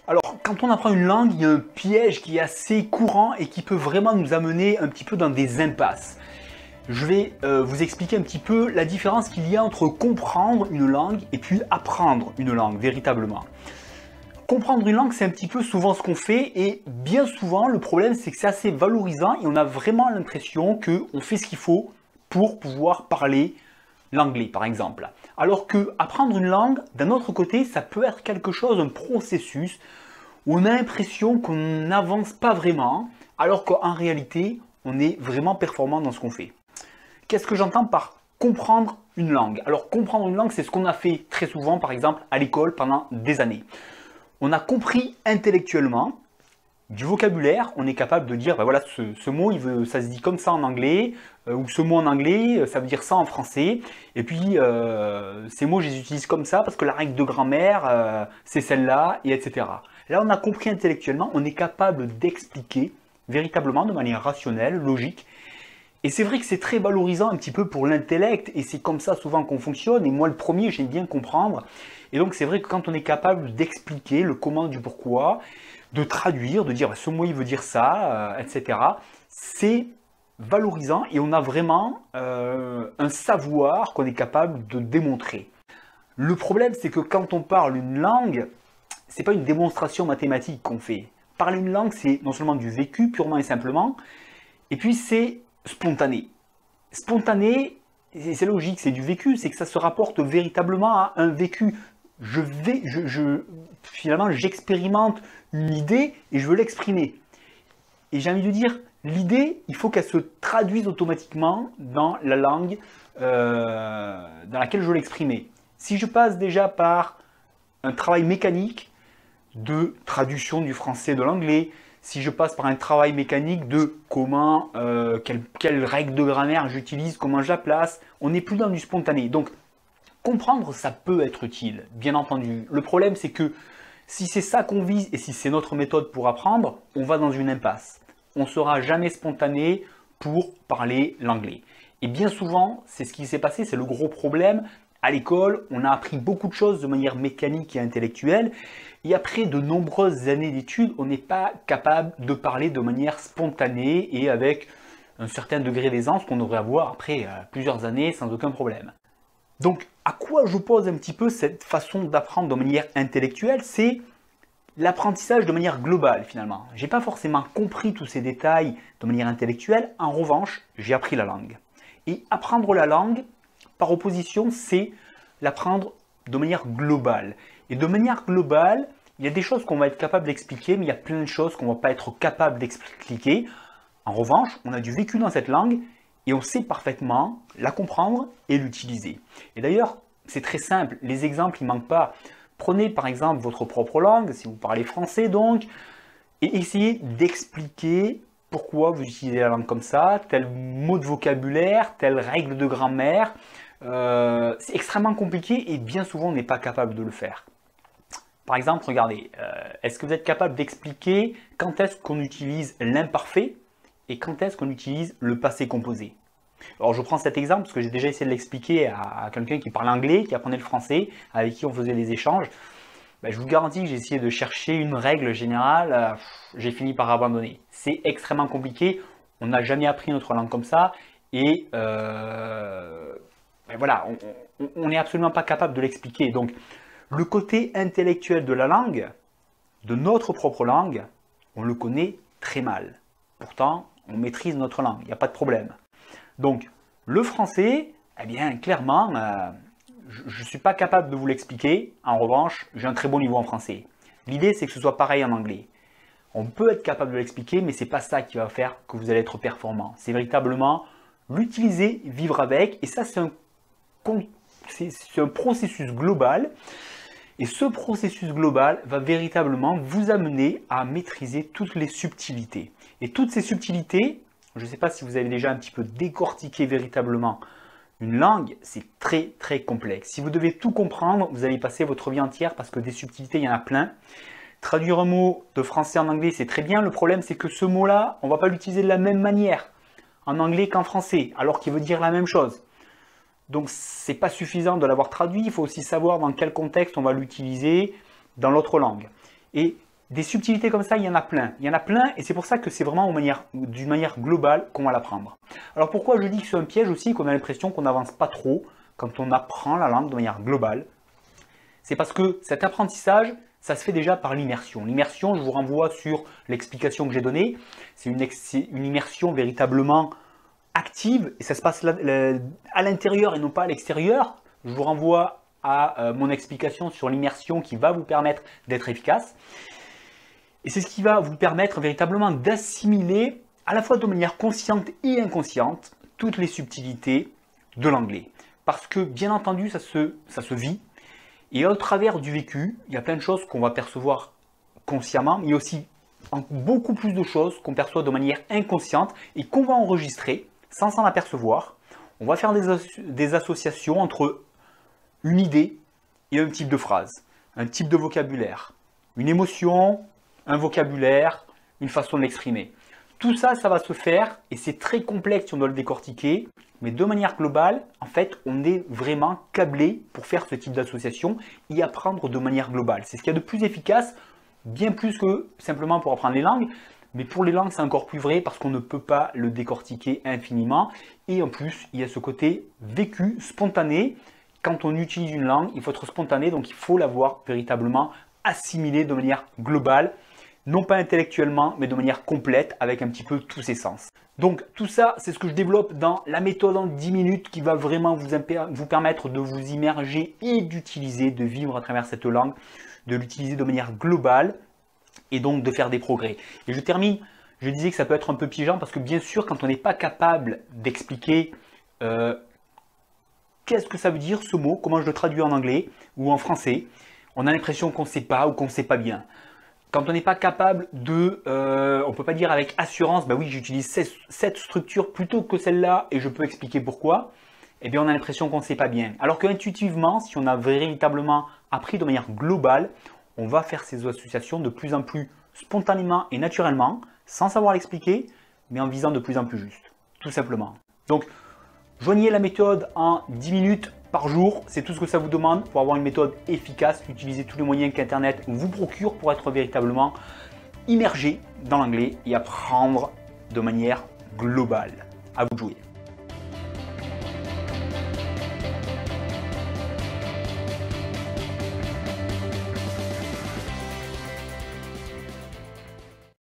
Alors, quand on apprend une langue, il y a un piège qui est assez courant et qui peut vraiment nous amener un petit peu dans des impasses. Je vais vous expliquer un petit peu la différence qu'il y a entre comprendre une langue et puis apprendre une langue, véritablement. Comprendre une langue, c'est un petit peu souvent ce qu'on fait et bien souvent, le problème, c'est que c'est assez valorisant et on a vraiment l'impression qu'on fait ce qu'il faut pour pouvoir parler l'anglais, par exemple. Alors que apprendre une langue, d'un autre côté, ça peut être quelque chose, un processus où on a l'impression qu'on n'avance pas vraiment, alors qu'en réalité, on est vraiment performant dans ce qu'on fait. Qu'est-ce que j'entends par comprendre une langue? Alors, comprendre une langue, c'est ce qu'on a fait très souvent, par exemple, à l'école pendant des années. On a compris intellectuellement du vocabulaire, on est capable de dire, ben voilà, ce mot, ça se dit comme ça en anglais, ou ce mot en anglais, ça veut dire ça en français, et puis ces mots, je les utilise comme ça parce que la règle de grammaire, c'est celle-là, et etc. Là, on a compris intellectuellement, on est capable d'expliquer véritablement de manière rationnelle, logique, et c'est vrai que c'est très valorisant un petit peu pour l'intellect, et c'est comme ça souvent qu'on fonctionne, et moi le premier, j'aime bien comprendre, et donc c'est vrai que quand on est capable d'expliquer le comment du pourquoi, de traduire, de dire ce mot il veut dire ça, etc. C'est valorisant et on a vraiment un savoir qu'on est capable de démontrer. Le problème c'est que quand on parle une langue, c'est pas une démonstration mathématique qu'on fait. Parler une langue, c'est non seulement du vécu purement et simplement, et puis c'est spontané. Spontané, c'est logique, c'est du vécu, c'est que ça se rapporte véritablement à un vécu. Finalement, j'expérimente une idée et je veux l'exprimer. Et j'ai envie de dire, l'idée, il faut qu'elle se traduise automatiquement dans la langue dans laquelle je veux l'exprimer. Si je passe déjà par un travail mécanique de traduction du français de l'anglais, si je passe par un travail mécanique de comment, quelle règle de grammaire j'utilise, comment je la place, on n'est plus dans du spontané. Donc, comprendre, ça peut être utile, bien entendu. Le problème, c'est que si c'est ça qu'on vise et si c'est notre méthode pour apprendre, on va dans une impasse. On ne sera jamais spontané pour parler l'anglais. Et bien souvent, c'est ce qui s'est passé, c'est le gros problème. À l'école, on a appris beaucoup de choses de manière mécanique et intellectuelle. Et après de nombreuses années d'études, on n'est pas capable de parler de manière spontanée et avec un certain degré d'aisance qu'on devrait avoir après plusieurs années sans aucun problème. Donc, à quoi j'oppose un petit peu cette façon d'apprendre de manière intellectuelle? C'est l'apprentissage de manière globale, finalement. Je n'ai pas forcément compris tous ces détails de manière intellectuelle. En revanche, j'ai appris la langue. Et apprendre la langue, par opposition, c'est l'apprendre de manière globale. Et de manière globale, il y a des choses qu'on va être capable d'expliquer, mais il y a plein de choses qu'on ne va pas être capable d'expliquer. En revanche, on a du vécu dans cette langue et on sait parfaitement la comprendre et l'utiliser. Et d'ailleurs, c'est très simple, les exemples, ils ne manquent pas. Prenez par exemple votre propre langue, si vous parlez français donc, et essayez d'expliquer pourquoi vous utilisez la langue comme ça, tel mot de vocabulaire, telle règle de grammaire. C'est extrêmement compliqué et bien souvent on n'est pas capable de le faire. Par exemple, regardez, est-ce que vous êtes capable d'expliquer quand est-ce qu'on utilise l'imparfait et quand est-ce qu'on utilise le passé composé? Alors je prends cet exemple parce que j'ai déjà essayé de l'expliquer à quelqu'un qui parle anglais, qui apprenait le français, avec qui on faisait des échanges. Ben, je vous garantis que j'ai essayé de chercher une règle générale, j'ai fini par abandonner. C'est extrêmement compliqué, on n'a jamais appris notre langue comme ça et ben voilà, on n'est absolument pas capable de l'expliquer. Donc le côté intellectuel de la langue, de notre propre langue, on le connaît très mal. Pourtant, on maîtrise notre langue, il n'y a pas de problème. Donc, le français, eh bien, clairement, je ne suis pas capable de vous l'expliquer. En revanche, j'ai un très bon niveau en français. L'idée, c'est que ce soit pareil en anglais. On peut être capable de l'expliquer, mais ce n'est pas ça qui va faire que vous allez être performant. C'est véritablement l'utiliser, vivre avec. Et ça, c'est un processus global. Et ce processus global va véritablement vous amener à maîtriser toutes les subtilités. Et toutes ces subtilités, je ne sais pas si vous avez déjà un petit peu décortiqué véritablement une langue, c'est très très complexe. Si vous devez tout comprendre, vous allez passer votre vie entière parce que des subtilités, il y en a plein. Traduire un mot de français en anglais, c'est très bien. Le problème, c'est que ce mot-là, on ne va pas l'utiliser de la même manière en anglais qu'en français, alors qu'il veut dire la même chose. Donc, ce n'est pas suffisant de l'avoir traduit. Il faut aussi savoir dans quel contexte on va l'utiliser dans l'autre langue. Et Des subtilités comme ça, il y en a plein. Il y en a plein et c'est pour ça que c'est vraiment d'une manière globale qu'on va l'apprendre. Alors pourquoi je dis que c'est un piège aussi, qu'on a l'impression qu'on n'avance pas trop quand on apprend la langue de manière globale? C'est parce que cet apprentissage, ça se fait déjà par l'immersion. L'immersion, je vous renvoie sur l'explication que j'ai donnée. C'est une immersion véritablement active et ça se passe à l'intérieur et non pas à l'extérieur. Je vous renvoie à mon explication sur l'immersion qui va vous permettre d'être efficace. Et c'est ce qui va vous permettre véritablement d'assimiler, à la fois de manière consciente et inconsciente, toutes les subtilités de l'anglais. Parce que, bien entendu, ça se vit. Et au travers du vécu, il y a plein de choses qu'on va percevoir consciemment, mais il y a aussi beaucoup plus de choses qu'on perçoit de manière inconsciente et qu'on va enregistrer sans s'en apercevoir. On va faire des associations entre une idée et un type de phrase, un type de vocabulaire, une émotion, un vocabulaire, une façon de l'exprimer. Tout ça, ça va se faire et c'est très complexe si on doit le décortiquer, mais de manière globale, en fait, on est vraiment câblé pour faire ce type d'association et apprendre de manière globale. C'est ce qu'il y a de plus efficace, bien plus que simplement pour apprendre les langues, mais pour les langues, c'est encore plus vrai parce qu'on ne peut pas le décortiquer infiniment. Et en plus, il y a ce côté vécu, spontané. Quand on utilise une langue, il faut être spontané, donc il faut l'avoir véritablement assimilé de manière globale. Non pas intellectuellement, mais de manière complète, avec un petit peu tous ses sens. Donc tout ça, c'est ce que je développe dans la méthode en 10 minutes qui va vraiment vous permettre de vous immerger et d'utiliser, de vivre à travers cette langue, de l'utiliser de manière globale et donc de faire des progrès. Et je termine, je disais que ça peut être un peu piégeant parce que bien sûr, quand on n'est pas capable d'expliquer qu'est-ce que ça veut dire ce mot, comment je le traduis en anglais ou en français, on a l'impression qu'on ne sait pas ou qu'on ne sait pas bien. Quand on n'est pas capable de, on ne peut pas dire avec assurance, bah oui, j'utilise cette structure plutôt que celle-là et je peux expliquer pourquoi, eh bien on a l'impression qu'on ne sait pas bien. Alors qu'intuitivement, si on a véritablement appris de manière globale, on va faire ces associations de plus en plus spontanément et naturellement, sans savoir l'expliquer, mais en visant de plus en plus juste, tout simplement. Donc, joignez la méthode en 10 minutes par jour, c'est tout ce que ça vous demande pour avoir une méthode efficace. Utilisez tous les moyens qu'Internet vous procure pour être véritablement immergé dans l'anglais et apprendre de manière globale. À vous de jouer.